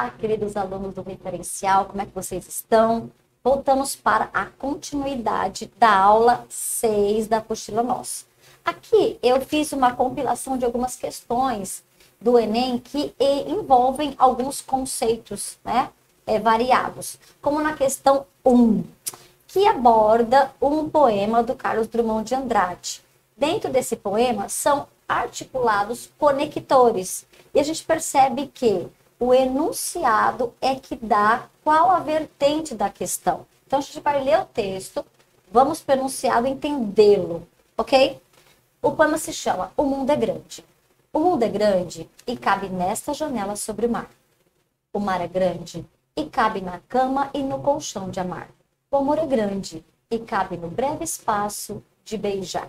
Olá, queridos alunos do referencial, como é que vocês estão? Voltamos para a continuidade da aula 6 da apostila nossa. Aqui eu fiz uma compilação de algumas questões do Enem que envolvem alguns conceitos, né, variados, como na questão 1, que aborda um poema do Carlos Drummond de Andrade. Dentro desse poema são articulados conectores, e a gente percebe que o enunciado é que dá qual a vertente da questão. Então, a gente vai ler o texto, vamos para o enunciado entendê-lo, ok? O poema se chama O Mundo é Grande. O mundo é grande e cabe nesta janela sobre o mar. O mar é grande e cabe na cama e no colchão de amar. O amor é grande e cabe no breve espaço de beijar.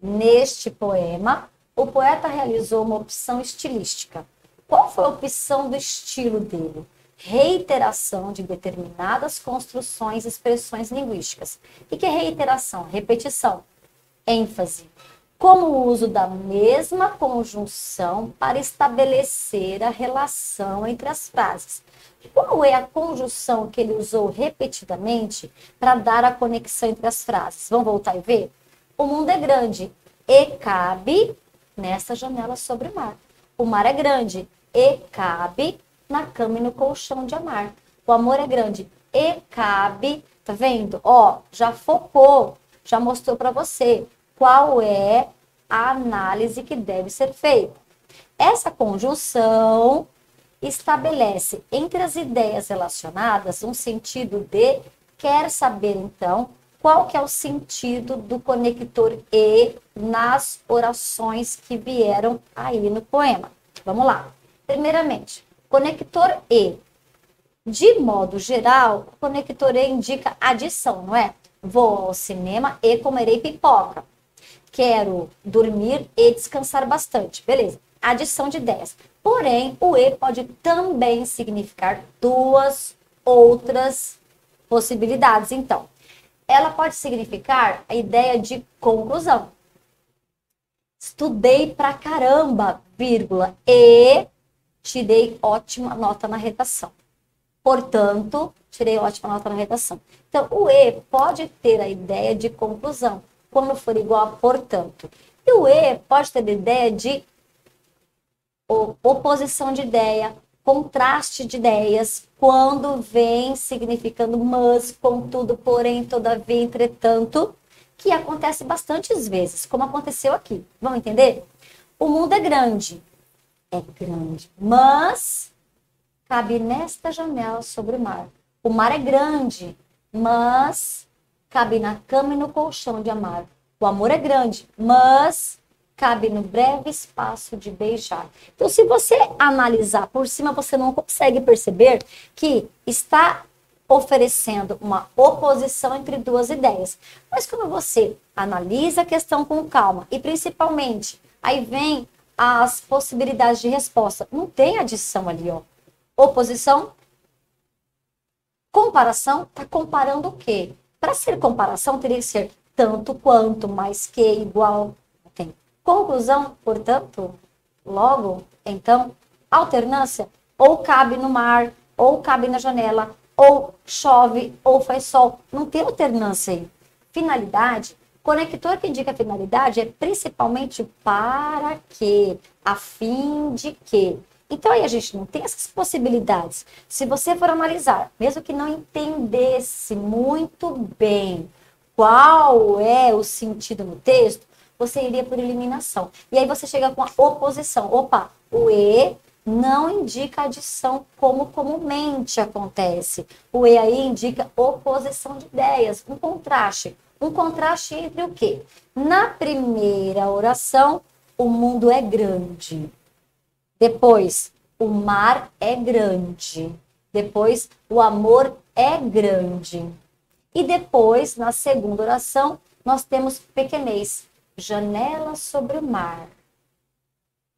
Neste poema, o poeta realizou uma opção estilística. Qual foi a opção do estilo dele? Reiteração de determinadas construções e expressões linguísticas. O que é reiteração? Repetição. Ênfase. Como o uso da mesma conjunção para estabelecer a relação entre as frases. Qual é a conjunção que ele usou repetidamente para dar a conexão entre as frases? Vamos voltar e ver? O mundo é grande e cabe nessa janela sobre o mar. O mar é grande e cabe na cama e no colchão de amar. O amor é grande e cabe, tá vendo? Ó, já focou, já mostrou para você qual é a análise que deve ser feita. Essa conjunção estabelece entre as ideias relacionadas um sentido de quer saber, então, qual que é o sentido do conector e nas orações que vieram aí no poema. Vamos lá. Primeiramente, conector e. De modo geral, o conector e indica adição, não é? Vou ao cinema e comerei pipoca. Quero dormir e descansar bastante. Beleza. Adição de ideias. Porém, o e pode também significar duas outras possibilidades. Então, ela pode significar a ideia de conclusão. Estudei pra caramba, vírgula, e tirei ótima nota na redação. Portanto, tirei ótima nota na redação. Então, o e pode ter a ideia de conclusão, quando for igual a portanto. E o e pode ter a ideia de oposição de ideia, contraste de ideias, quando vem significando mas, contudo, porém, todavia, entretanto, que acontece bastantes vezes, como aconteceu aqui. Vamos entender? O mundo é grande, mas cabe nesta janela sobre o mar. O mar é grande, mas cabe na cama e no colchão de amar. O amor é grande, mas cabe no breve espaço de beijar. Então, se você analisar por cima, você não consegue perceber que está oferecendo uma oposição entre duas ideias. Mas quando você analisa a questão com calma e principalmente aí vem as possibilidades de resposta, não tem adição ali, ó. Oposição, comparação, tá comparando o quê? Para ser comparação, teria que ser tanto quanto, mais que, igual. Tem conclusão, portanto, logo, então, alternância, ou cabe no mar, ou cabe na janela, ou chove, ou faz sol. Não tem alternância aí. Finalidade, conector que indica finalidade é principalmente para quê, a fim de quê. Então aí a gente não tem essas possibilidades. Se você for analisar, mesmo que não entendesse muito bem qual é o sentido no texto, você iria por eliminação. E aí você chega com a oposição. Opa, o e não indica adição como comumente acontece. O e aí indica oposição de ideias, um contraste. Um contraste entre o quê? Na primeira oração, o mundo é grande. Depois, o mar é grande. Depois, o amor é grande. E depois, na segunda oração, nós temos pequenez. Janela sobre o mar.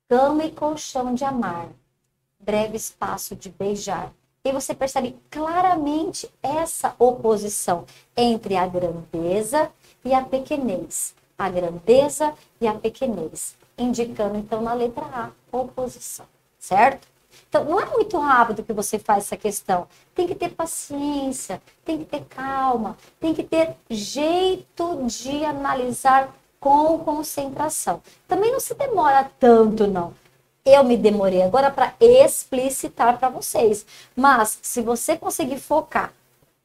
Cama e colchão de amar. Breve espaço de beijar. E você percebe claramente essa oposição entre a grandeza e a pequenez. A grandeza e a pequenez. Indicando, então, na letra A, oposição. Certo? Então, não é muito rápido que você faz essa questão. Tem que ter paciência, tem que ter calma, tem que ter jeito de analisar com concentração. Também não se demora tanto, não. Eu me demorei agora para explicitar para vocês. Mas, se você conseguir focar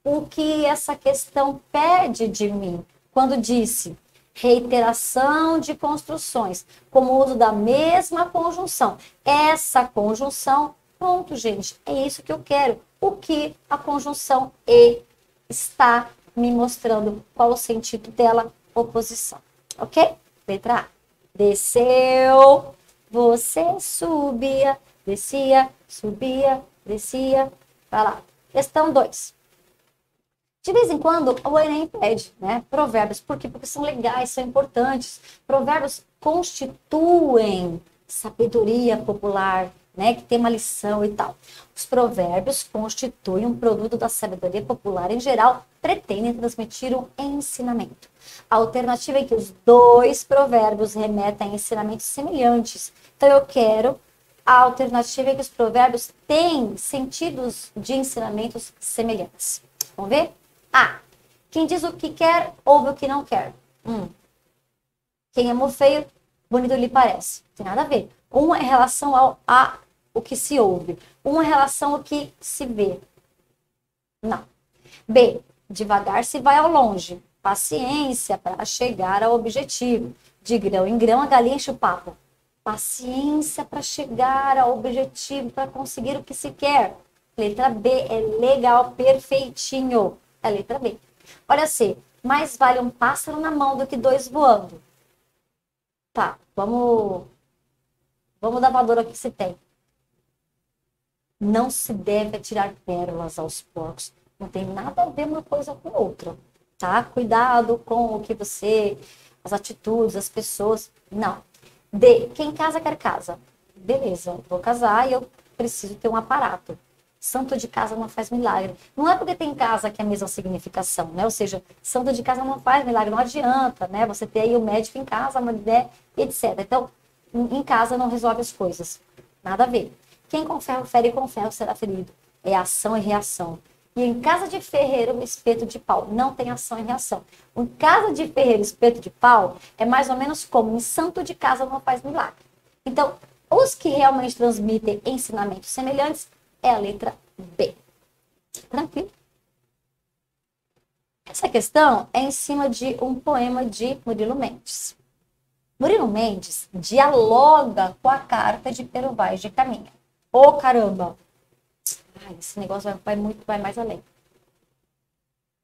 o que essa questão pede de mim, quando disse reiteração de construções, como o uso da mesma conjunção. Essa conjunção, pronto, gente, é isso que eu quero. O que a conjunção e está me mostrando, qual o sentido dela, oposição. Ok? Letra A. Desceu, você subia, descia, subia, descia. Vai lá. Questão 2. De vez em quando, o Enem pede, né? Provérbios. Por quê? Porque são legais, são importantes. Provérbios constituem sabedoria popular, né? Que tem uma lição e tal. Os provérbios constituem um produto da sabedoria popular. Em geral, pretendem transmitir um ensinamento. A alternativa é que os dois provérbios remetem a ensinamentos semelhantes. Então, eu quero a alternativa é que os provérbios têm sentidos de ensinamentos semelhantes. Vamos ver? A. Quem diz o que quer, ouve o que não quer. Quem amou feio, bonito lhe parece. Tem nada a ver. Um é em relação a o que se ouve. Um é em relação ao que se vê. Não. B. Devagar se vai ao longe. Paciência para chegar ao objetivo. De grão em grão, a galinha enche o papo. Paciência para chegar ao objetivo, para conseguir o que se quer. Letra B é legal, perfeitinho. É a letra B. Olha C. Mais vale um pássaro na mão do que dois voando. Tá, vamos dar valor ao que se tem. Não se deve atirar pérolas aos porcos. Não tem nada a ver uma coisa com outra. Tá? Cuidado com o que você, as atitudes, as pessoas. Não. D. Quem casa quer casa. Beleza, vou casar e eu preciso ter um aparato. Santo de casa não faz milagre. Não é porque tem casa que é a mesma significação, né? Ou seja, santo de casa não faz milagre, não adianta, né? Você ter aí o médico em casa, a mulher, etc. Então, em casa não resolve as coisas. Nada a ver. Quem com ferro fere, com ferro será ferido. É ação e reação. E em casa de ferreiro, espeto de pau. Não tem ação e reação. Em casa de ferreiro, espeto de pau, é mais ou menos como em santo de casa não faz milagre. Então, os que realmente transmitem ensinamentos semelhantes é a letra B. Tranquilo? Essa questão é em cima de um poema de Murilo Mendes. Murilo Mendes dialoga com a carta de Pero Vaz de Caminha. Ô, caramba! Ai, esse negócio vai mais além.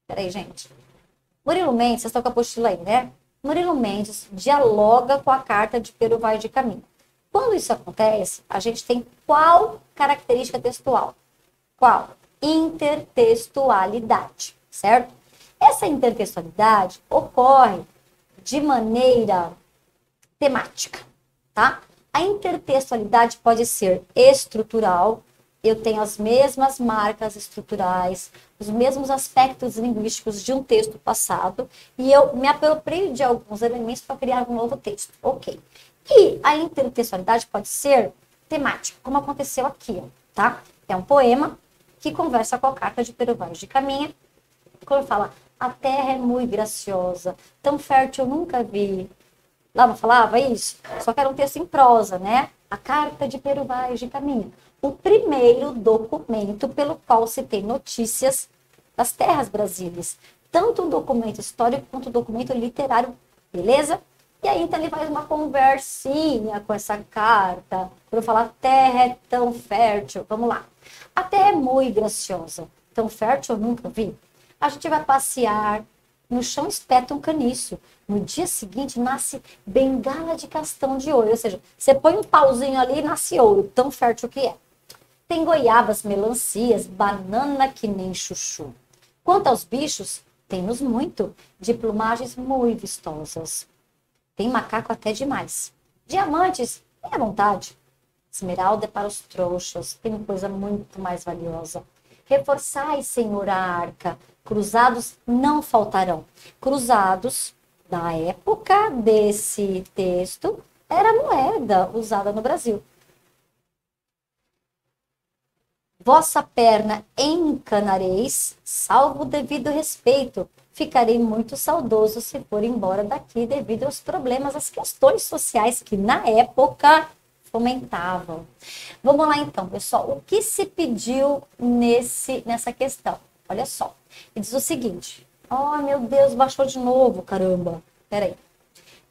Peraí, gente. Murilo Mendes, vocês estão com a apostila aí, né? Murilo Mendes dialoga com a carta de Pero Vaz de Caminha. Quando isso acontece, a gente tem qual característica textual? Qual? Intertextualidade, certo? Essa intertextualidade ocorre de maneira temática, tá? A intertextualidade pode ser estrutural, eu tenho as mesmas marcas estruturais, os mesmos aspectos linguísticos de um texto passado, e eu me aproprio de alguns elementos para criar um novo texto. Ok. E a intertextualidade pode ser temática, como aconteceu aqui, tá? É um poema que conversa com a carta de Pero Vaz de Caminha, quando fala, a terra é muito graciosa, tão fértil eu nunca vi. Lá não falava isso? Só que era um texto em prosa, né? A carta de Pero Vaz de Caminha. O primeiro documento pelo qual se tem notícias das terras brasileiras. Tanto um documento histórico quanto um documento literário, beleza? E aí, então, ele faz uma conversinha com essa carta. Quando fala, a terra é tão fértil. Vamos lá. A terra é muito graciosa. Tão fértil eu nunca vi. A gente vai passear. No chão espeta um caniço. No dia seguinte, nasce bengala de castão de ouro. Ou seja, você põe um pauzinho ali e nasce ouro. Tão fértil que é. Tem goiabas, melancias, banana que nem chuchu. Quanto aos bichos, temos muito. De plumagens muito vistosas. Tem macaco até demais. Diamantes, é à vontade. Esmeralda é para os trouxas, tem coisa muito mais valiosa. Reforçai, Senhor, a arca. Cruzados não faltarão. Cruzados, na época desse texto, era moeda usada no Brasil. Vossa perna encanareis, salvo o devido respeito. Ficarei muito saudoso se for embora daqui devido aos problemas, às questões sociais que na época fomentavam. Vamos lá então, pessoal. O que se pediu nessa questão? Olha só. Ele diz o seguinte. Oh, meu Deus, baixou de novo, caramba. Peraí.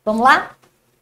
Vamos lá?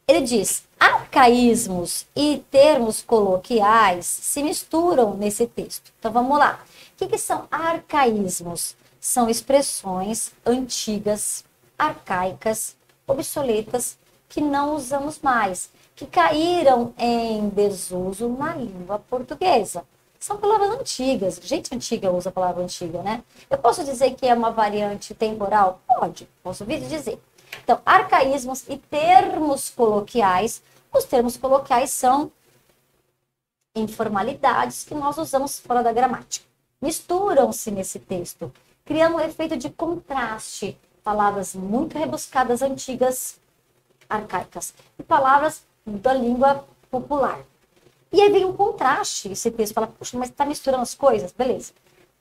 Ele diz, arcaísmos e termos coloquiais se misturam nesse texto. Então, vamos lá. O que são arcaísmos? São expressões antigas, arcaicas, obsoletas, que não usamos mais, que caíram em desuso na língua portuguesa. São palavras antigas. Gente antiga usa a palavra antiga, né? Eu posso dizer que é uma variante temporal? Pode, posso vir dizer. Então, arcaísmos e termos coloquiais. Os termos coloquiais são informalidades que nós usamos fora da gramática. Misturam-se nesse texto, criando um efeito de contraste. Palavras muito rebuscadas, antigas, arcaicas. E palavras da língua popular. E aí vem um contraste, esse texto fala, puxa, mas está misturando as coisas? Beleza.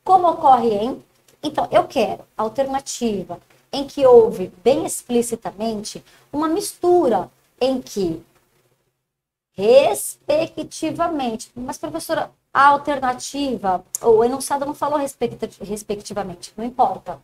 Como ocorre em... Então, eu quero alternativa em que houve, bem explicitamente, uma mistura em que, respectivamente, mas professora, a alternativa, ou o enunciado não falou respectivamente, não importa.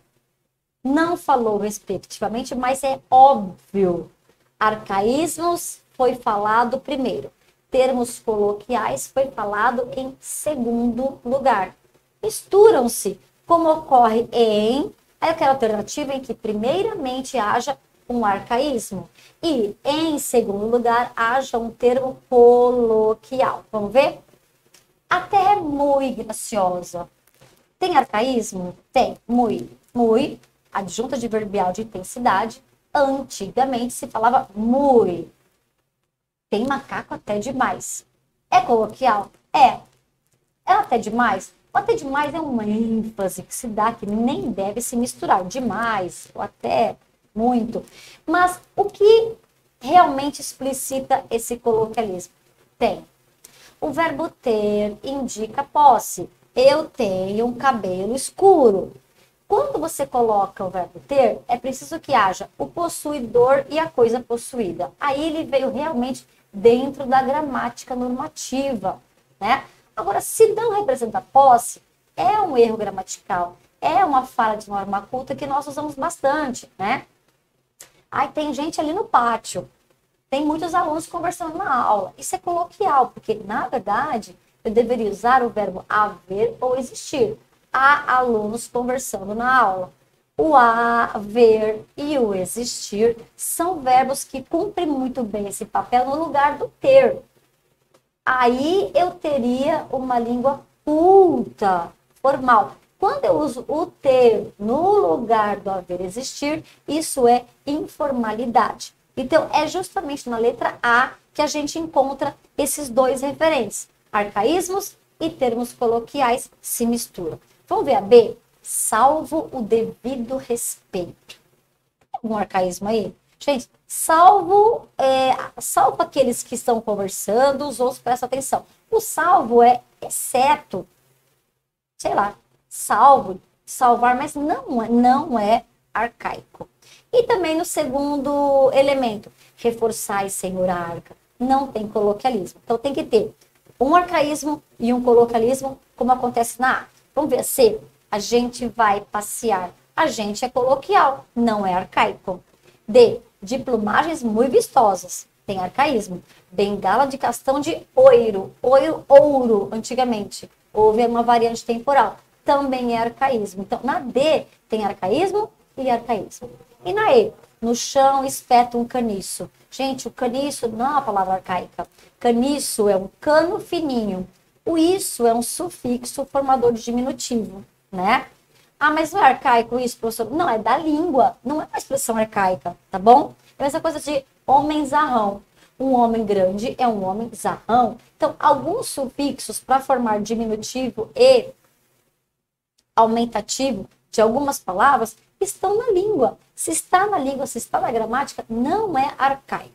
Não falou respectivamente, mas é óbvio. Arcaísmos foi falado primeiro. Termos coloquiais foi falado em segundo lugar. Misturam-se, como ocorre em... Aí eu quero alternativa em que primeiramente haja um arcaísmo e, em segundo lugar, haja um termo coloquial. Vamos ver? Até muito graciosa. Tem arcaísmo? Tem. Muito. Muito, adjunta adverbial de intensidade. Antigamente se falava muito. Tem macaco até demais. É coloquial? É. É até demais? O até demais é uma ênfase que se dá, que nem deve se misturar. Demais, ou até muito. Mas o que realmente explicita esse coloquialismo? Tem. O verbo ter indica posse. Eu tenho um cabelo escuro. Quando você coloca o verbo ter, é preciso que haja o possuidor e a coisa possuída. Aí ele veio realmente dentro da gramática normativa, né? Agora, se não representa posse, é um erro gramatical, é uma falha de norma culta que nós usamos bastante, né? Aí tem gente ali no pátio, tem muitos alunos conversando na aula. Isso é coloquial, porque, na verdade, eu deveria usar o verbo haver ou existir. Há alunos conversando na aula. O haver e o existir são verbos que cumprem muito bem esse papel no lugar do ter. Aí eu teria uma língua culta, formal. Quando eu uso o ter no lugar do haver existir, isso é informalidade. Então, é justamente na letra A que a gente encontra esses dois referentes. Arcaísmos e termos coloquiais se misturam. Vamos ver a B? Salvo o devido respeito. Tem algum arcaísmo aí? Gente, salvo aqueles que estão conversando, os outros prestam atenção. O salvo é exceto, sei lá, salvo, salvar, mas não é arcaico. E também no segundo elemento, reforçar Senhor a arca. Não tem coloquialismo. Então tem que ter um arcaísmo e um coloquialismo, como acontece na A. Vamos ver a C? A gente vai passear. A gente é coloquial, não é arcaico. D, de plumagens muito vistosas. Tem arcaísmo. Bengala de castão de ouro. Ouro, antigamente. Houve uma variante temporal. Também é arcaísmo. Então, na D, tem arcaísmo e arcaísmo. E na E, no chão espeta um caniço. Gente, o caniço não é uma palavra arcaica. Caniço é um cano fininho. O isso é um sufixo formador de diminutivo, né? Ah, mas não é arcaico isso, professor? Não, é da língua. Não é uma expressão arcaica, tá bom? É essa coisa de homem zarrão. Um homem grande é um homem zarrão. Então, alguns sufixos para formar diminutivo e aumentativo de algumas palavras estão na língua. Se está na língua, se está na gramática, não é arcaico.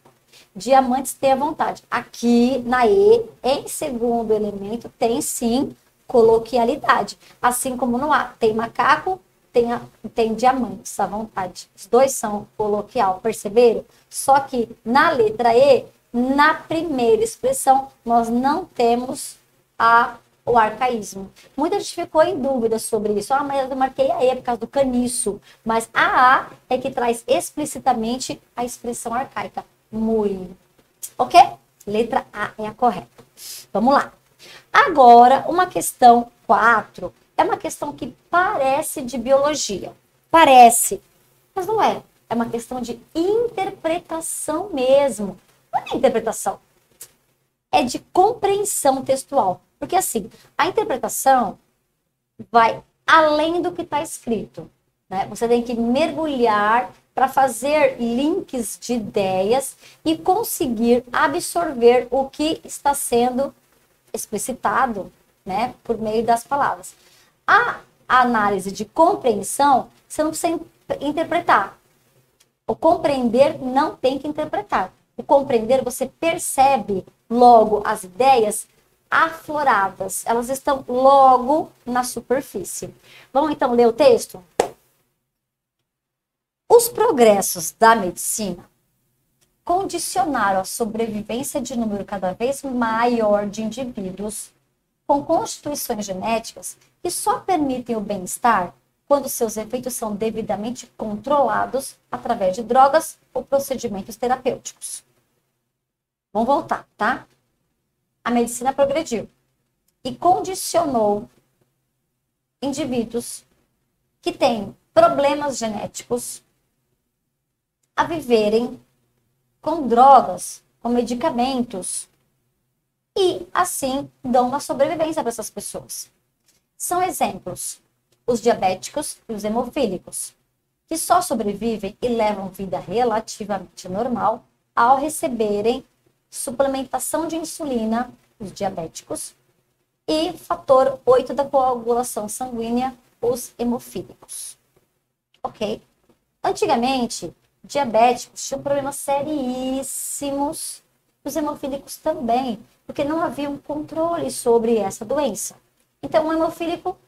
Diamantes tem à vontade. Aqui na E, em segundo elemento, tem sim coloquialidade. Assim como no A tem macaco, tem diamantes à vontade. Os dois são coloquial, perceberam? Só que na letra E, na primeira expressão, nós não temos o arcaísmo. Muita gente ficou em dúvida sobre isso. Ah, mas eu marquei a E por causa do caniço. Mas a A é que traz explicitamente a expressão arcaica. Muito. Ok? Letra A é a correta. Vamos lá. Agora, uma questão 4 é uma questão que parece de biologia. Parece, mas não é. É uma questão de interpretação mesmo. Não é interpretação. É de compreensão textual. Porque assim, a interpretação vai além do que está escrito, né? Você tem que mergulhar para fazer links de ideias e conseguir absorver o que está sendo explicitado, né, por meio das palavras. A análise de compreensão, você não precisa interpretar. O compreender não tem que interpretar. O compreender, você percebe logo as ideias afloradas. Elas estão logo na superfície. Vamos então ler o texto? Os progressos da medicina condicionaram a sobrevivência de número cada vez maior de indivíduos com constituições genéticas que só permitem o bem-estar quando seus efeitos são devidamente controlados através de drogas ou procedimentos terapêuticos. Vamos voltar, tá? A medicina progrediu e condicionou indivíduos que têm problemas genéticos a viverem com drogas, com medicamentos, e assim dão uma sobrevivência para essas pessoas. São exemplos os diabéticos e os hemofílicos, que só sobrevivem e levam vida relativamente normal ao receberem suplementação de insulina, os diabéticos, e fator 8 da coagulação sanguínea, os hemofílicos. Ok? Antigamente, diabéticos tinham problemas seríssimos, os hemofílicos também, porque não havia um controle sobre essa doença. Então, um hemofílico,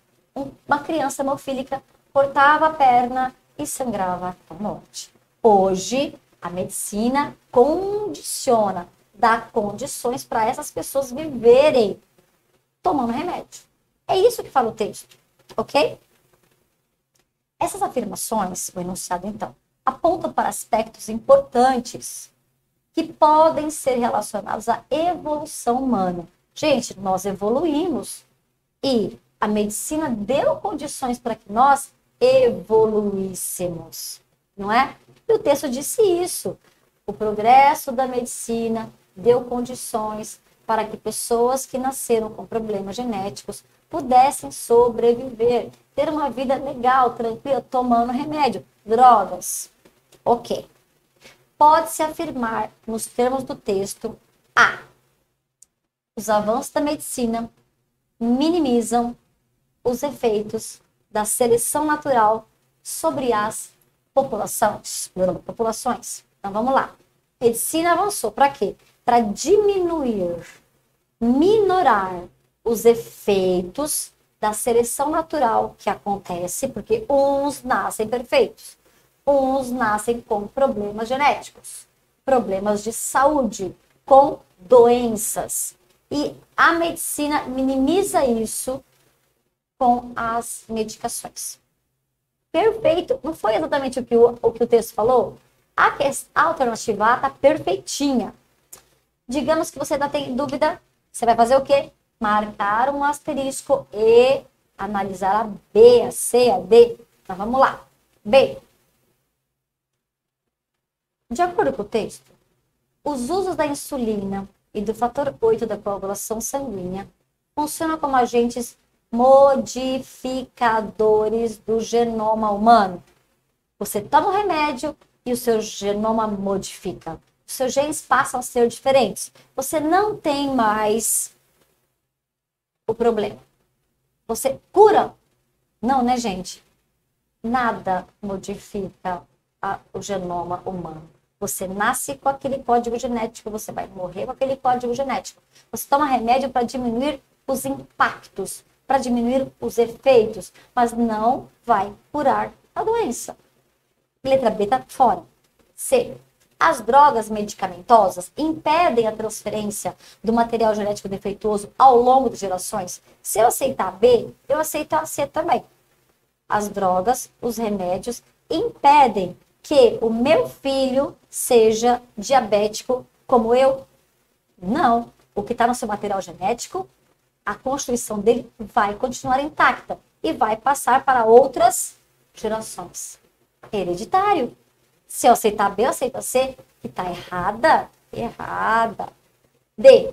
uma criança hemofílica, cortava a perna e sangrava até a morte. Hoje, a medicina condiciona, dá condições para essas pessoas viverem tomando remédio. É isso que fala o texto, ok? Essas afirmações, o enunciado então, apontam para aspectos importantes que podem ser relacionados à evolução humana. Gente, nós evoluímos e a medicina deu condições para que nós evoluíssemos, não é? E o texto disse isso. O progresso da medicina deu condições para que pessoas que nasceram com problemas genéticos pudessem sobreviver, ter uma vida legal, tranquila, tomando remédio, drogas. Ok. Pode-se afirmar, nos termos do texto, A. Os avanços da medicina minimizam os efeitos da seleção natural sobre as populações. Então, vamos lá. Medicina avançou para quê? Para diminuir, minorar os efeitos da seleção natural que acontece, porque uns nascem perfeitos, uns nascem com problemas genéticos, problemas de saúde, com doenças. E a medicina minimiza isso com as medicações. Perfeito. Não foi exatamente o que o texto falou? A alternativa A está perfeitinha. Digamos que você ainda tem dúvida, você vai fazer o quê? Marcar um asterisco e analisar a B, a C, a D. Então vamos lá. B. De acordo com o texto, os usos da insulina e do fator 8 da coagulação sanguínea funcionam como agentes modificadores do genoma humano. Você toma um remédio e o seu genoma modifica. Os seus genes passam a ser diferentes. Você não tem mais o problema. Você cura? Não, né, gente? Nada modifica o genoma humano. Você nasce com aquele código genético, você vai morrer com aquele código genético. Você toma remédio para diminuir os impactos para diminuir os efeitos, mas não vai curar a doença. Letra B está fora. C. As drogas medicamentosas impedem a transferência do material genético defeituoso ao longo de gerações. Se eu aceitar B, eu aceito a C também. As drogas, os remédios, impedem que o meu filho seja diabético como eu? Não. O que está no seu material genético, a constituição dele vai continuar intacta e vai passar para outras gerações. Hereditário. Se eu aceitar B, eu aceito a C, que está errada. Errada. D.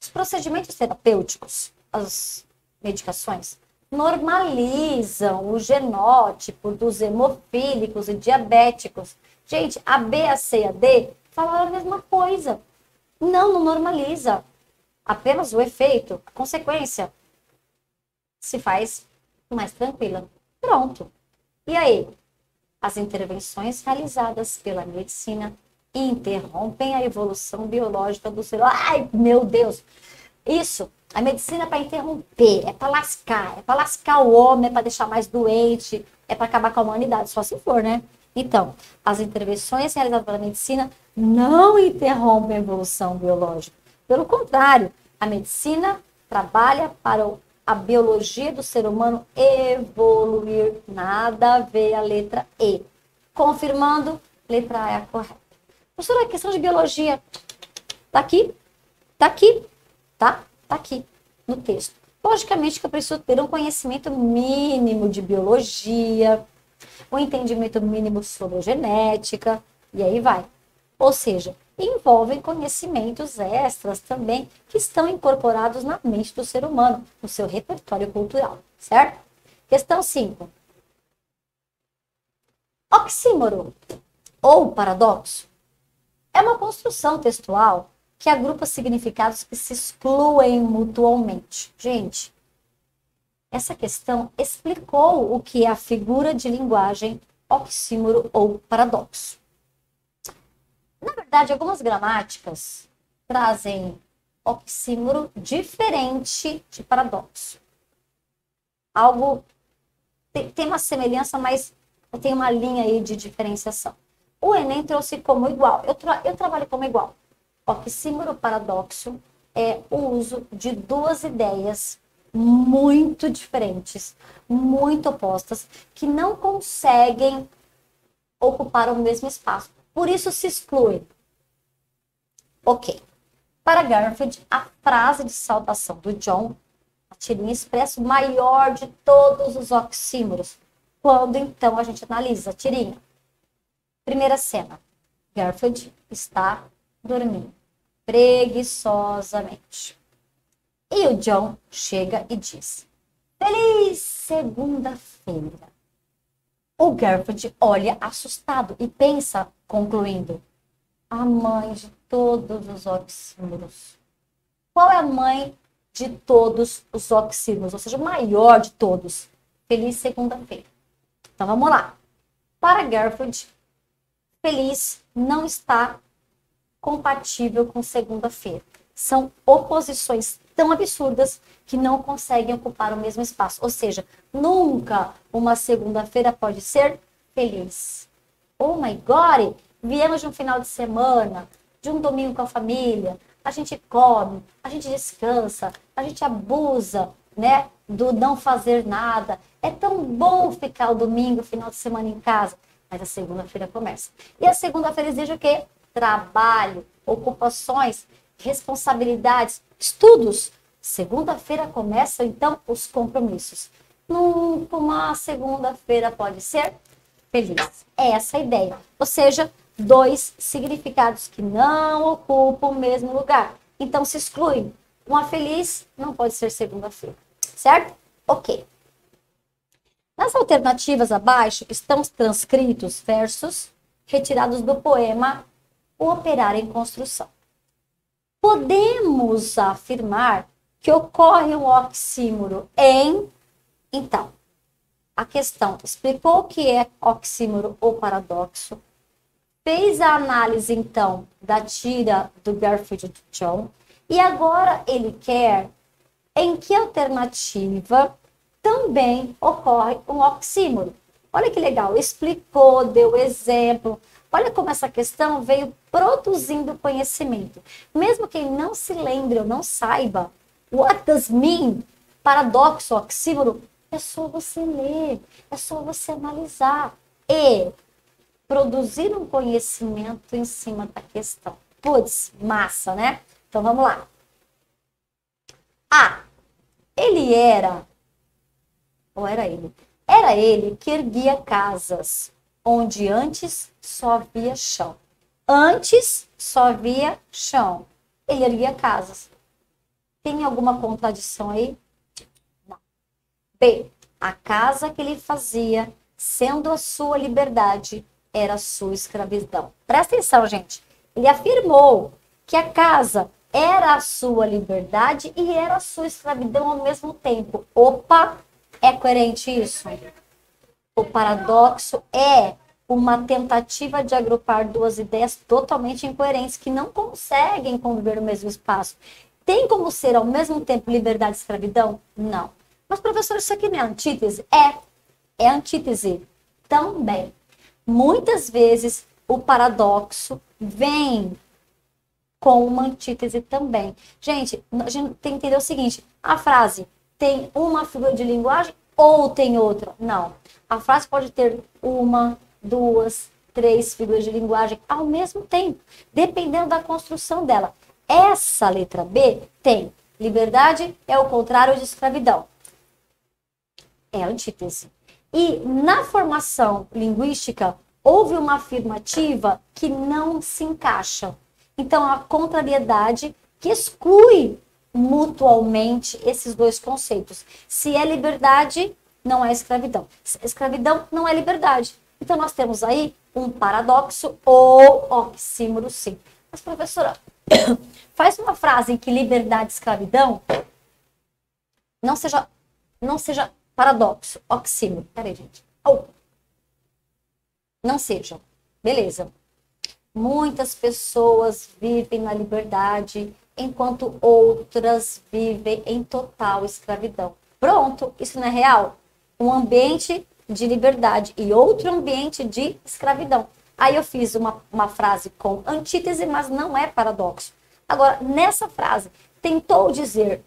Os procedimentos terapêuticos, as medicações, normalizam o genótipo dos hemofílicos e diabéticos. Gente, a B, a C e a D falaram a mesma coisa. Não normaliza. Apenas o efeito, a consequência, se faz mais tranquila. Pronto. E aí? As intervenções realizadas pela medicina interrompem a evolução biológica do ser humano. Ai, meu Deus! Isso, a medicina é para interromper, é para lascar o homem, é para deixar mais doente, é para acabar com a humanidade, só se for, né? Então, as intervenções realizadas pela medicina não interrompem a evolução biológica. Pelo contrário, a medicina trabalha para a biologia do ser humano evoluir. Nada a ver a letra E. Confirmando, letra A é a correta. Professora, a questão de biologia tá aqui? Tá aqui? Tá? Tá aqui no texto. Logicamente que eu preciso ter um conhecimento mínimo de biologia, um entendimento mínimo sobre genética, e aí vai. Ou seja, envolvem conhecimentos extras também que estão incorporados na mente do ser humano, no seu repertório cultural, certo? Questão 5. Oxímoro, ou paradoxo, é uma construção textual que agrupa significados que se excluem mutuamente. Gente, essa questão explicou o que é a figura de linguagem oxímoro ou paradoxo. Na verdade, algumas gramáticas trazem oxímoro diferente de paradoxo. Algo tem uma semelhança, mas tem uma linha aí de diferenciação. O Enem trouxe como igual. Eu trabalho como igual. Oxímoro paradoxo é o uso de duas ideias muito diferentes, muito opostas, que não conseguem ocupar o mesmo espaço. Por isso se excluem. Ok. Para Garfield, a frase de saudação do John, a tirinha expressa o maior de todos os oxímoros. Quando então a gente analisa a tirinha? Primeira cena. Garfield está dormindo preguiçosamente. E o John chega e diz: Feliz segunda-feira. O Garfield olha assustado e pensa, concluindo: a mãe de todos os oxímoros. Qual é a mãe de todos os oxímoros? Ou seja, o maior de todos. Feliz segunda-feira. Então vamos lá. Para Garfield, feliz não está compatível com segunda-feira. São oposições tão absurdas que não conseguem ocupar o mesmo espaço. Ou seja, nunca uma segunda-feira pode ser feliz. Oh my God! Viemos de um final de semana, de um domingo com a família, a gente come, a gente descansa, a gente abusa, né, do não fazer nada. É tão bom ficar o domingo, final de semana em casa. Mas a segunda-feira começa. E a segunda-feira exige o quê? Trabalho, ocupações, responsabilidades, estudos. Segunda-feira começam, então, os compromissos. Nunca uma segunda-feira pode ser feliz. É essa a ideia. Ou seja, dois significados que não ocupam o mesmo lugar. Então, se excluem. Uma feliz não pode ser segunda-feira. Certo? Ok. Nas alternativas abaixo estão transcritos versos retirados do poema O Operário em Construção. Podemos afirmar que ocorre um oxímoro em... Então, a questão explicou o que é oxímoro ou paradoxo, fez a análise, então, da tira do Garfield e do John, e agora ele quer Em que alternativa também ocorre um oxímoro? Olha que legal, explicou, deu exemplo. Olha como essa questão veio produzindo conhecimento. Mesmo quem não se lembre ou não saiba, what does mean, paradoxo, oxímoro, é só você ler, é só você analisar e produzir um conhecimento em cima da questão. Putz, massa, né? Então vamos lá. A. Ele era, ou era ele? Era ele que erguia casas, onde antes só havia chão. Antes só havia chão. Ele erguia casas. Tem alguma contradição aí? Não. B. A casa que ele fazia, sendo a sua liberdade, era a sua escravidão. Presta atenção, gente. Ele afirmou que a casa era a sua liberdade e era a sua escravidão ao mesmo tempo. Opa, é coerente isso? O paradoxo é uma tentativa de agrupar duas ideias totalmente incoerentes que não conseguem conviver no mesmo espaço. Tem como ser ao mesmo tempo liberdade e escravidão? Não. Mas, professor, isso aqui não é antítese? É antítese também. Muitas vezes o paradoxo vem com uma antítese também. Gente, a gente tem que entender o seguinte, a frase tem uma figura de linguagem ou tem outra? Não. A frase pode ter uma, duas, três figuras de linguagem ao mesmo tempo, dependendo da construção dela. Essa letra B tem liberdade é o contrário de escravidão. É a antítese. E na formação linguística, houve uma afirmativa que não se encaixa. Então, a contrariedade que exclui mutualmente esses dois conceitos. Se é liberdade, não é escravidão. Se é escravidão, não é liberdade. Então, nós temos aí um paradoxo ou oxímoro, sim. Mas, professora, faz uma frase em que liberdade e escravidão não seja paradoxo, oxímoro. Peraí, gente. Oh. Não sejam. Beleza. Muitas pessoas vivem na liberdade, enquanto outras vivem em total escravidão. Pronto, isso não é real? Um ambiente de liberdade e outro ambiente de escravidão. Aí eu fiz uma frase com antítese, mas não é paradoxo. Agora, nessa frase, tentou dizer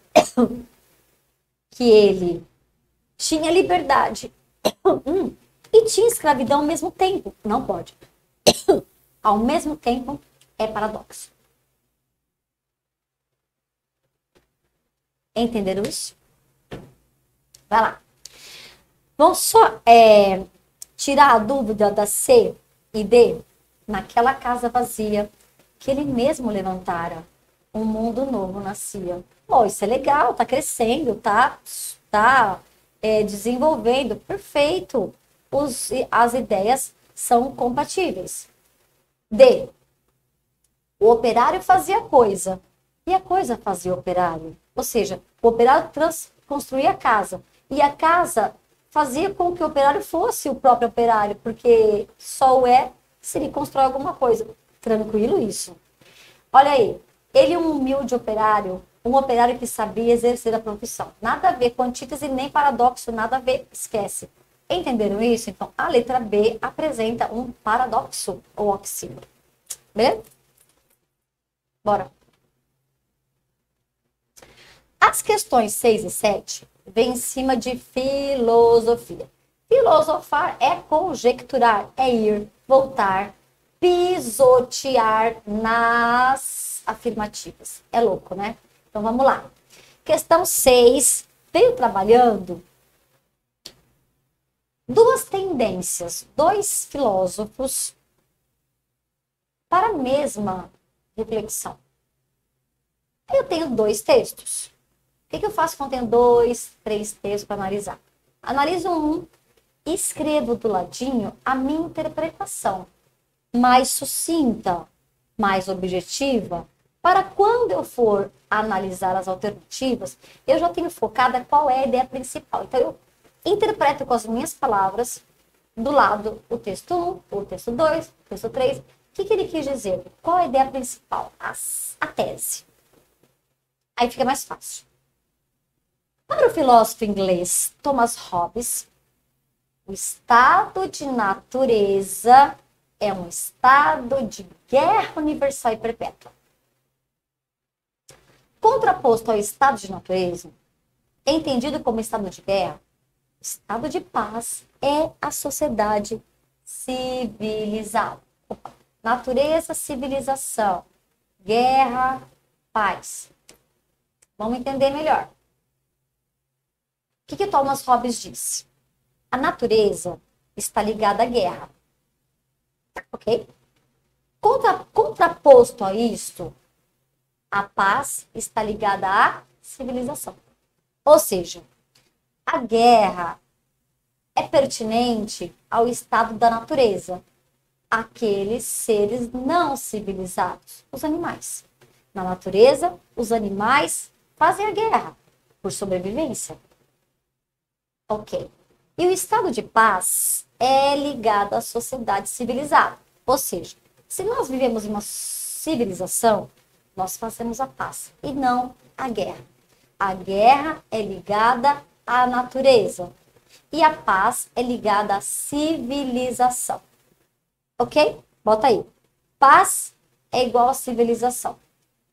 que ele tinha liberdade e tinha escravidão ao mesmo tempo. Não pode. Ao mesmo tempo, é paradoxo. Entenderam isso? Vai lá. Vamos só tirar a dúvida da C e D. Naquela casa vazia que ele mesmo levantara, um mundo novo nascia. Oh, isso é legal, tá crescendo, tá desenvolvendo. Perfeito. As ideias são compatíveis. D. O operário fazia coisa e a coisa fazia o operário. Ou seja, o operário construía a casa e a casa fazia com que o operário fosse o próprio operário, porque só o é se ele constrói alguma coisa. Tranquilo isso. Olha aí, ele é um humilde operário, um operário que sabia exercer a profissão. Nada a ver com antítese nem paradoxo, nada a ver, esquece. Entenderam isso? Então, a letra B apresenta um paradoxo ou oxímoro. Beleza? Bora. As questões 6 e 7 vêm em cima de filosofia. Filosofar é conjecturar, é ir, voltar, pisotear nas afirmativas. É louco, né? Então, vamos lá. Questão 6. Veio trabalhando duas tendências, dois filósofos para a mesma reflexão. Eu tenho dois textos. O que eu faço quando tenho 2, 3 textos para analisar? Analiso um e escrevo do ladinho a minha interpretação, mais sucinta, mais objetiva, para quando eu for analisar as alternativas, eu já tenho focada qual é a ideia principal. Então, eu interpreto com as minhas palavras, do lado, o texto 1, o texto 2, o texto 3. O que ele quis dizer? Qual a ideia principal? A tese. Aí fica mais fácil. filósofo inglês Thomas Hobbes, o estado de natureza é um estado de guerra universal e perpétua. Contraposto ao estado de natureza, entendido como estado de guerra, estado de paz é a sociedade civilizada. Opa. Natureza, civilização, guerra, paz. Vamos entender melhor. O que Thomas Hobbes disse? A natureza está ligada à guerra. Ok? Contraposto a isto, a paz está ligada à civilização. Ou seja, a guerra é pertinente ao estado da natureza, aqueles seres não civilizados, os animais. Na natureza, os animais fazem a guerra por sobrevivência. Ok. E o estado de paz é ligado à sociedade civilizada. Ou seja, se nós vivemos em uma civilização, nós fazemos a paz e não a guerra. A guerra é ligada à natureza e a paz é ligada à civilização. Ok? Bota aí. Paz é igual a civilização.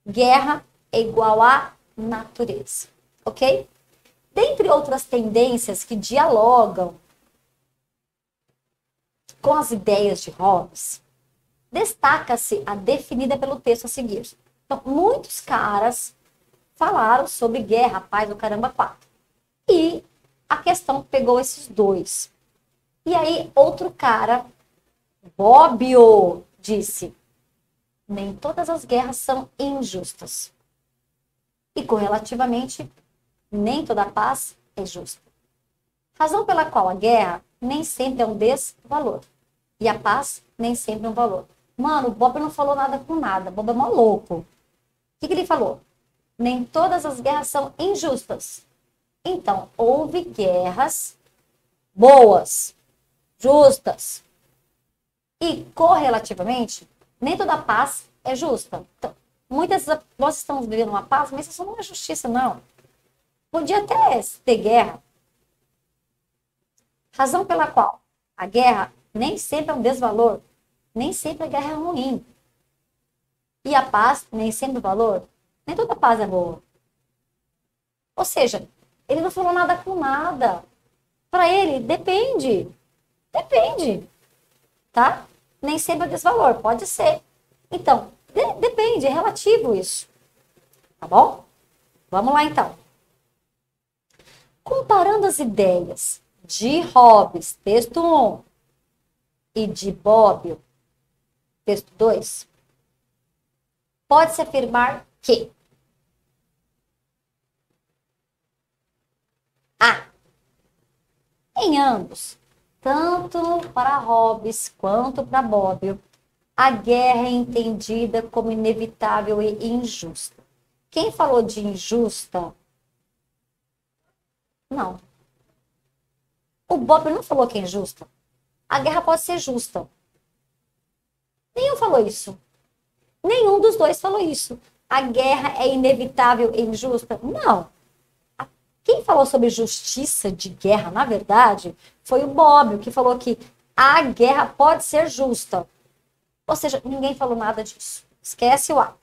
Guerra é igual à natureza. Ok? Dentre outras tendências que dialogam com as ideias de Hobbes, destaca-se a definida pelo texto a seguir. Então, muitos caras falaram sobre guerra, paz, o caramba, quatro. E a questão pegou esses dois. E aí, outro cara, Bobbio, disse: nem todas as guerras são injustas. E, correlativamente, nem toda paz é justa. Razão pela qual a guerra nem sempre é um desvalor. E a paz nem sempre é um valor. Mano, o Bob não falou nada com nada. Bob é mó louco. O que ele falou? Nem todas as guerras são injustas. Então, houve guerras boas, justas. E, correlativamente, nem toda paz é justa. Então, muitas vezes nós estamos vivendo uma paz, mas isso não é justiça, não. Podia até ter guerra. Razão pela qual a guerra nem sempre é um desvalor. Nem sempre a guerra é ruim. E a paz nem sempre é valor. Nem toda paz é boa. Ou seja, ele não falou nada com nada. Para ele, depende. Depende. Tá? Nem sempre é desvalor. Pode ser. Então, depende. É relativo isso. Tá bom? Vamos lá, então. Comparando as ideias de Hobbes, texto 1, e de Bobbio, texto 2, pode-se afirmar que A. Em ambos, tanto para Hobbes quanto para Bobbio, a guerra é entendida como inevitável e injusta. Quem falou de injusta? Não. O Bobbio não falou que é injusta. A guerra pode ser justa. Nenhum falou isso. Nenhum dos dois falou isso. A guerra é inevitável e injusta? Não. Quem falou sobre justiça de guerra, na verdade, foi o Bobbio, que falou que a guerra pode ser justa. Ou seja, ninguém falou nada disso. Esquece o A.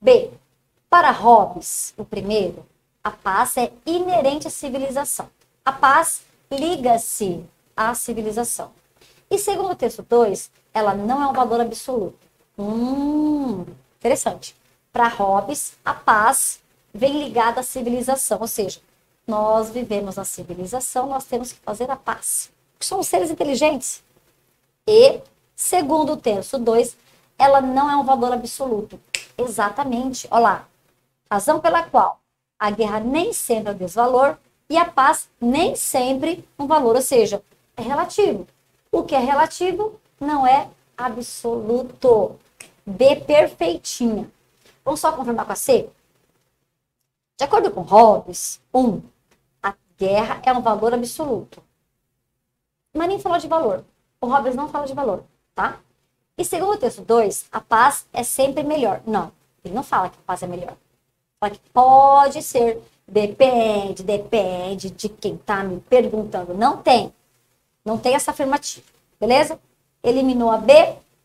B. Para Hobbes, o primeiro, a paz é inerente à civilização. A paz liga-se à civilização. E segundo o texto 2, ela não é um valor absoluto. Interessante. Para Hobbes, a paz vem ligada à civilização. Ou seja, nós vivemos na civilização, nós temos que fazer a paz. Somos seres inteligentes. E, segundo o texto 2, ela não é um valor absoluto. Exatamente. Olha lá. Razão pela qual a guerra nem sempre é um desvalor e a paz nem sempre um valor. Ou seja, é relativo. O que é relativo não é absoluto. B perfeitinha. Vamos só confirmar com a C? De acordo com Hobbes, a guerra é um valor absoluto. Mas nem falou de valor. O Hobbes não fala de valor, tá? E segundo o texto 2, a paz é sempre melhor. Não, ele não fala que a paz é melhor. Fala que pode ser. Depende de quem tá me perguntando. Não tem. Não tem essa afirmativa. Beleza? Eliminou a B,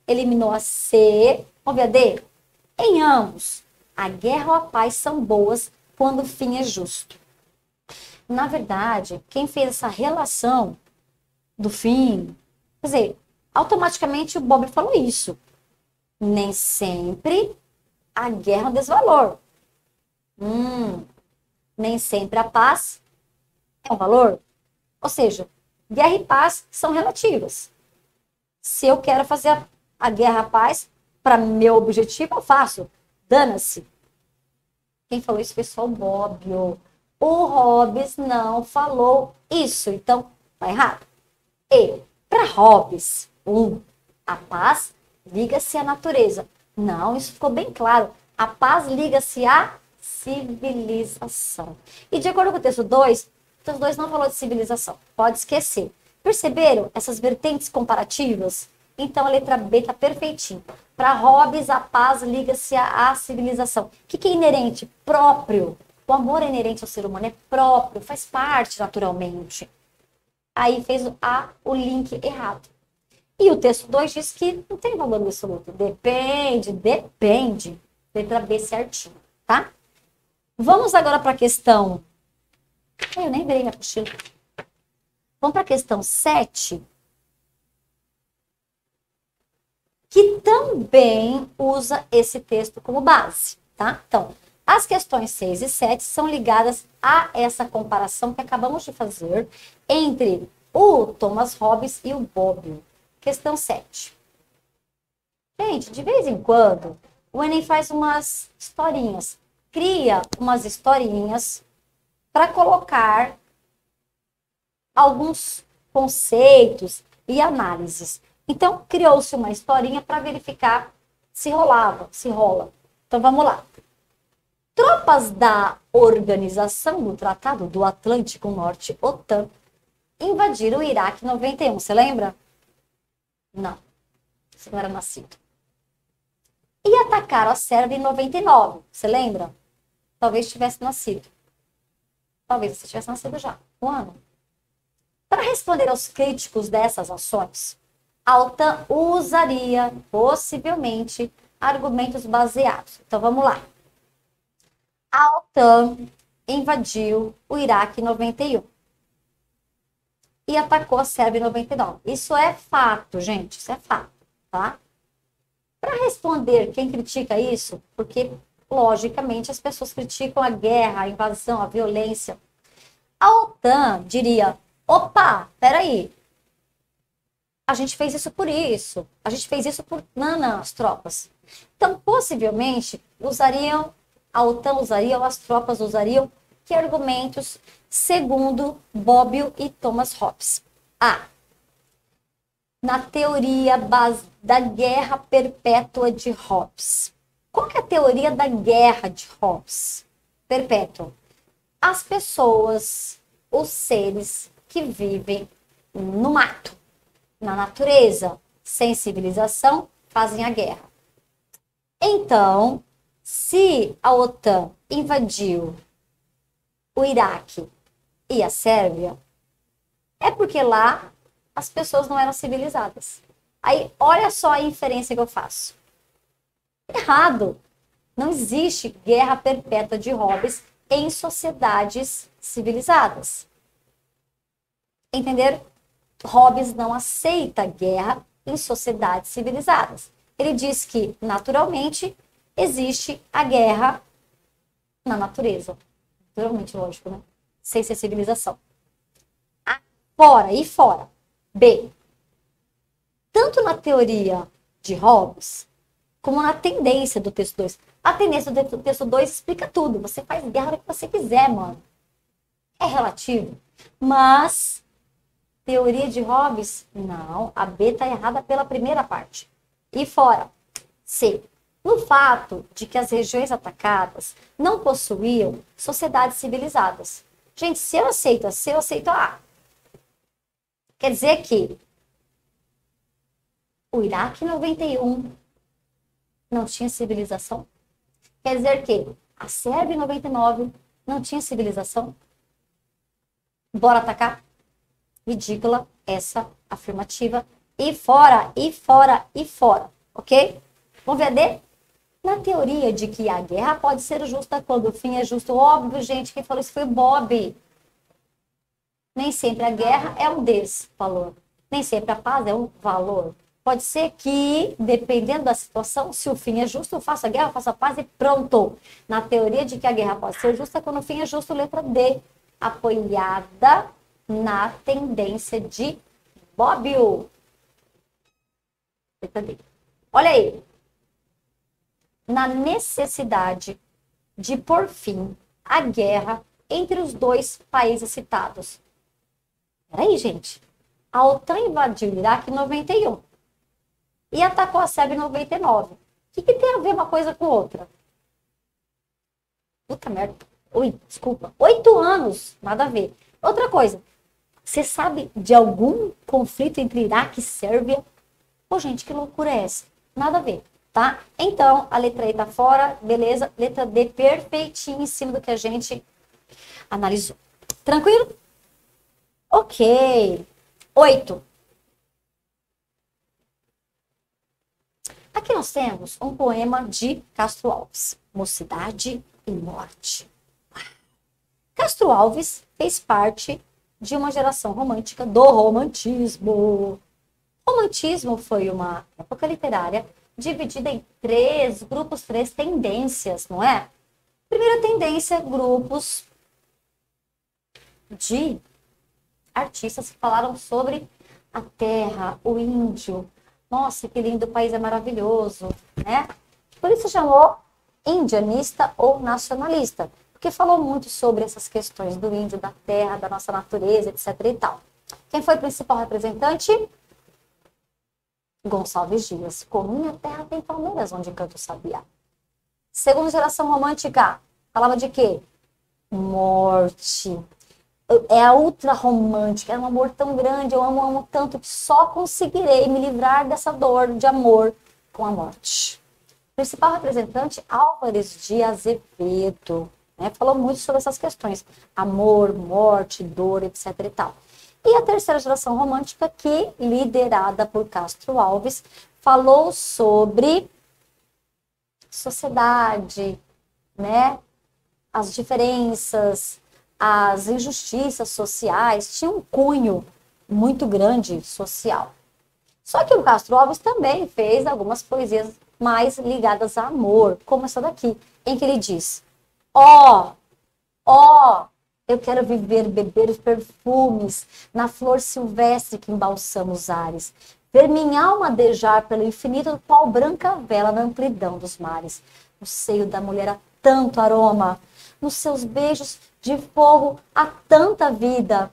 eliminou a C. Vamos ver a D? Em ambos, a guerra ou a paz são boas quando o fim é justo. Na verdade, quem fez essa relação do fim, quer dizer, automaticamente o Bob falou isso. Nem sempre a guerra é um desvalor. Nem sempre a paz é um valor. Ou seja, guerra e paz são relativas. Se eu quero fazer a guerra e a paz para meu objetivo, eu faço. Dana-se. Quem falou isso foi só o Bob. O Hobbes não falou isso. Então, tá errado. E, para Hobbes, a paz liga-se à natureza. Não, isso ficou bem claro. A paz liga-se à civilização. E de acordo com o texto 2, o texto 2 não falou de civilização. Pode esquecer. Perceberam essas vertentes comparativas? Então a letra B está perfeitinho. Para Hobbes, a paz liga-se à civilização. O que é inerente? Próprio. O amor é inerente ao ser humano, é próprio, faz parte naturalmente. Aí fez o link errado. E o texto 2 diz que não tem valor absoluto. Depende. Letra B certinho, tá? Vamos agora para a questão... Eu nem virei minha apostila. Vamos para a questão 7, que também usa esse texto como base, tá? Então, as questões 6 e 7 são ligadas a essa comparação que acabamos de fazer entre o Thomas Hobbes e o Bobbio. Questão 7. Gente, de vez em quando, o Enem faz umas historinhas, cria umas historinhas para colocar alguns conceitos e análises. Então, criou-se uma historinha para verificar se rolava, se rola. Então, vamos lá. Tropas da Organização do Tratado do Atlântico Norte, OTAN, invadiram o Iraque em 91. Você lembra? Não. Você não era nascido. E atacaram a Sérvia em 99. Você lembra? Talvez tivesse nascido. Talvez você tivesse nascido já. Um ano. Para responder aos críticos dessas ações, a OTAN usaria, possivelmente, argumentos baseados. Então, vamos lá. A OTAN invadiu o Iraque em 91 e atacou a Sérvia em 99. Isso é fato, gente. Isso é fato, tá? Para responder quem critica isso, porque, logicamente, as pessoas criticam a guerra, a invasão, a violência, a OTAN diria: opa, peraí, a gente fez isso por isso, a gente fez isso por as tropas. Então, possivelmente, a OTAN usaria, ou as tropas usariam, que argumentos, segundo Bobbio e Thomas Hobbes? Na teoria da guerra perpétua de Hobbes. Qual que é a teoria da guerra de Hobbes? Perpétua. As pessoas, os seres que vivem no mato, na natureza, sem civilização, fazem a guerra. Então, se a OTAN invadiu o Iraque e a Sérvia, é porque lá as pessoas não eram civilizadas. Aí, olha só a inferência que eu faço. Errado. Não existe guerra perpétua de Hobbes em sociedades civilizadas. Entenderam? Hobbes não aceita guerra em sociedades civilizadas. Ele diz que, naturalmente, existe a guerra na natureza. Naturalmente, lógico, né? Sem ser civilização. Fora. B. Tanto na teoria de Hobbes, como na tendência do texto 2. A tendência do texto 2 explica tudo. Você faz guerra o que você quiser, mano. É relativo. Mas, teoria de Hobbes, não. A B está errada pela primeira parte. E fora. C. No fato de que as regiões atacadas não possuíam sociedades civilizadas. Gente, se eu aceito a C, eu aceito a A. Quer dizer que o Iraque em 91 não tinha civilização? Quer dizer que A Sérvia em 99 não tinha civilização? Bora atacar? Ridícula essa afirmativa. E fora, e fora, e fora. Ok? Vamos ver a D? Na teoria de que a guerra pode ser justa quando o fim é justo. Óbvio, gente, quem falou isso foi o Bob. Nem sempre a guerra é um desvalor. Nem sempre a paz é um valor. Pode ser que, dependendo da situação, se o fim é justo, eu faço a guerra, eu faço a paz e pronto. Na teoria de que a guerra pode ser justa quando o fim é justo, letra D. Apoiada na tendência de Bobbio. Letra D. Olha aí. Na necessidade de pôr fim à guerra entre os dois países citados. Peraí, gente. A OTAN invadiu o Iraque em 91 e atacou a Sérvia em 99. O que tem a ver uma coisa com outra? Puta merda. Oi, desculpa. 8 anos, nada a ver. Outra coisa. Você sabe de algum conflito entre Iraque e Sérvia? Pô, gente, que loucura é essa? Nada a ver, tá? Então, a letra E tá fora, beleza? Letra D perfeitinho em cima do que a gente analisou. Tranquilo? Ok. 8. Aqui nós temos um poema de Castro Alves, Mocidade e Morte. Castro Alves fez parte de uma geração romântica do romantismo. O romantismo foi uma época literária dividida em 3 grupos, 3 tendências, não é? Primeira tendência, grupos de artistas que falaram sobre a terra, o índio. Nossa, que lindo, o país é maravilhoso, né? Por isso chamou indianista ou nacionalista, porque falou muito sobre essas questões do índio, da terra, da nossa natureza, etc. e tal. Quem foi o principal representante? Gonçalves Dias. Com minha terra tem palmeiras onde canto o sabiá. Segunda geração romântica, falava de quê? Morte. É a ultra romântica, é um amor tão grande, eu amo tanto que só conseguirei me livrar dessa dor de amor com a morte. Principal representante, Álvares de Azevedo, né? Falou muito sobre essas questões, amor, morte, dor, etc. e tal. E a terceira geração romântica, que, liderada por Castro Alves, falou sobre sociedade, né? As diferenças, as injustiças sociais, tinha um cunho muito grande social. Só que o Castro Alves também fez algumas poesias mais ligadas a amor, como essa daqui, em que ele diz: ó, eu quero viver, beber os perfumes na flor silvestre que embalsama os ares, ver minha alma adejar pelo infinito qual branca vela na amplidão dos mares. No seio da mulher há tanto aroma, nos seus beijos de fogo há tanta vida.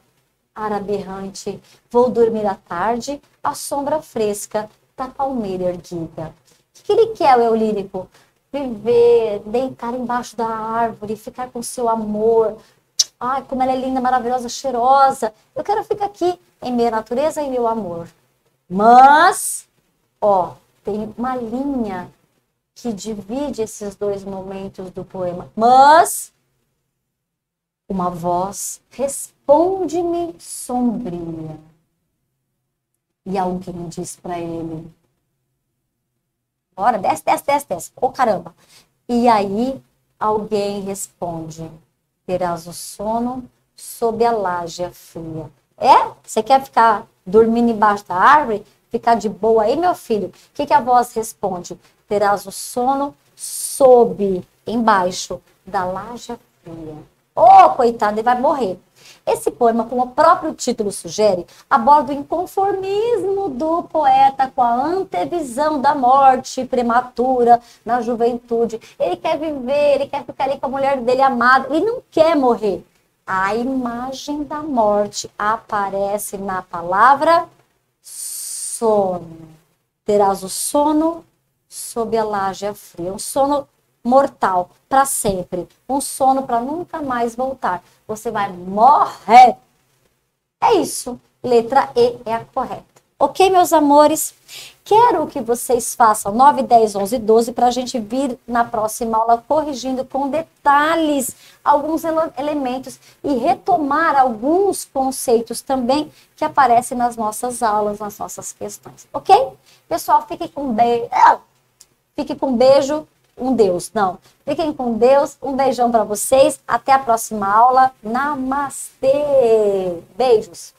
Árabe errante, vou dormir à tarde à sombra fresca da palmeira erguida. O que ele quer, o eu lírico? Viver, deitar embaixo da árvore, ficar com seu amor. Ai, como ela é linda, maravilhosa, cheirosa. Eu quero ficar aqui em minha natureza e meu amor. Mas, tem uma linha que divide esses dois momentos do poema. Mas uma voz responde-me sombria. E alguém diz para ele: bora, desce. Ô, caramba. E aí alguém responde: terás o sono sob a laje fria. Você quer ficar dormindo embaixo da árvore? Ficar de boa aí, meu filho? O que a voz responde? Terás o sono sob, embaixo da laje fria. Coitado, ele vai morrer. Esse poema, como o próprio título sugere, aborda o inconformismo do poeta com a antevisão da morte prematura na juventude. Ele quer viver, ele quer ficar ali com a mulher dele amada, ele não quer morrer. A imagem da morte aparece na palavra sono. Terás o sono sob a laje fria. Um sono mortal, para sempre. Um sono para nunca mais voltar. Você vai morrer. É isso. Letra E é a correta. Ok, meus amores? Quero que vocês façam 9, 10, 11, 12 para a gente vir na próxima aula corrigindo com detalhes alguns elementos e retomar alguns conceitos também que aparecem nas nossas aulas, nas nossas questões. Ok? Pessoal, fiquem com beijo. Fique com beijo, um Deus. Não. Fiquem com Deus. Um beijão para vocês. Até a próxima aula. Namastê. Beijos.